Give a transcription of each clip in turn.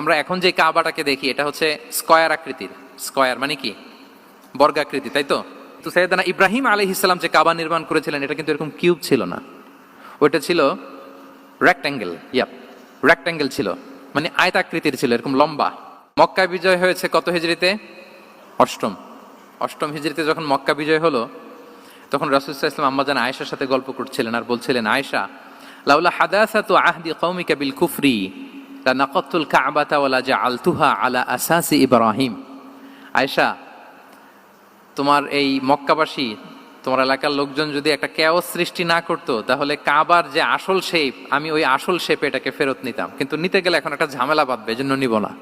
আমরা এখন যে কাবাটাকে দেখি এটা হচ্ছে স্কয়ার আকৃতির। স্কয়ার মানে কি? বর্গাকৃতি, তাই তো? তো সাইয়েদনা ইব্রাহিম আলাইহিস সালাম যে কাবা নির্মাণ করেছিলেন এটা কিন্তু এরকম কিউব ছিল না, ওইটা ছিল রেক্ট্যাঙ্গেল। রেক্ট্যাঙ্গেল ছিল, মানে আয়তাকৃতির ছিল, এরকম লম্বা। মক্কা বিজয় হয়েছে কত হিজরিতে? অষ্টম হিজরিতে যখন মক্কা বিজয় হলো তখন রাসূল সাল্লাল্লাহু আলাইহি ওয়াসাল্লাম আম্মাজান আয়েশার সাথে গল্প করছিলেন আর বলছিলেন, আয়েশা, লাউলা হাদাসাতু আহদি কওমিকা বিল কুফরি লা নাকাতুল কাবাতা ওয়া লা জাআলতুহা আলা আসাসি ইব্রাহিম। আয়েশা, তোমার এই মক্কাবাসী, তোমার এলাকার লোকজন যদি একটা কেওস সৃষ্টি না করতো তাহলে কাবার যে আসল শেপ, আমি ওই আসল শেপে এটাকে ফেরত নিতাম, কিন্তু নিতে গেলে এখন একটা ঝামেলা বাঁধবে, এজন্য নিব না।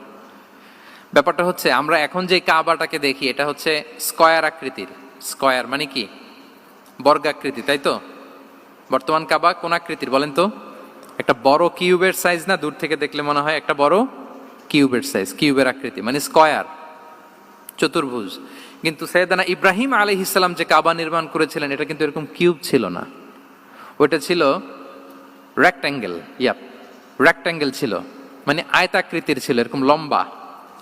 ব্যাপারটা হচ্ছে আমরা এখন যে কাবাটাকে দেখি এটা হচ্ছে স্কয়ার আকৃতির। স্কয়ার মানে কি? বর্গাকৃতি, তাই তো? বর্তমান কাবা কোন আকৃতির বলেন তো? একটা বড় কিউবের সাইজ না? দূর থেকে দেখলে মনে হয় একটা বড় কিউবের সাইজ, কিউবের আকৃতি মানে স্কয়ার, চতুর্ভুজ। কিন্তু সাইয়েদনা ইব্রাহিম আলাইহিস সালাম যে কাবা নির্মাণ করেছিলেন এটা কিন্তু এরকম কিউব ছিল না, ওইটা ছিল রেক্ট্যাঙ্গেল। রেক্ট্যাঙ্গেল ছিল, মানে আয়তাকৃতির ছিল, এরকম লম্বা।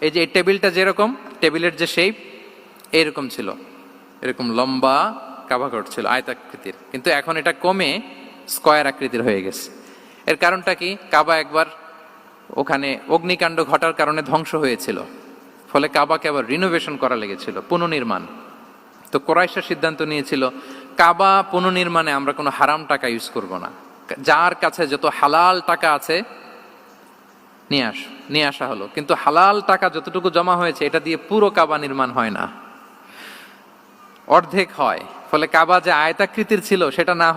এই যে এই টেবিলটা যেরকম, টেবিলের যে শেপ এরকম ছিল, এরকম লম্বা কাবাঘর ছিল আয়তাকৃতির। কিন্তু এখন এটা কমে স্কয়ার আকৃতির হয়ে গেছে। এর কারণটা কি? কাবা একবার ওখানে অগ্নিকাণ্ড ঘটার কারণে ধ্বংস হয়েছিল, ফলে কাবাকে আবার রিনোভেশন করা লেগেছিল, পুনর্নির্মাণ। তো কুরাইশরা সিদ্ধান্ত নিয়েছিল কাবা পুনর্নির্মাণে আমরা কোনো হারাম টাকা ইউজ করব না, যার কাছে যত হালাল টাকা আছে নিয়ে আসা হলো। কিন্তু হালাল টাকা যতটুকু জমা হয়েছে এটা দিয়ে পুরো কাবা নির্মাণ হয় না, অর্ধেক হয়। ফলে কাবা যে আয়তাকৃতির ছিল সেটা না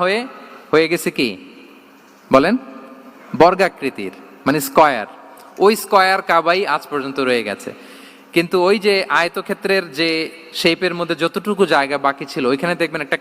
হয়ে গেছে কি বলেন? বর্গাকৃতির, মানে স্কয়ার। ওই স্কয়ার কাবাই আজ পর্যন্ত রয়ে গেছে। কিন্তু ওই যে আয়তক্ষেত্রের যে শেপের মধ্যে যতটুকু জায়গা বাকি ছিল ওইখানে দেখবেন একটা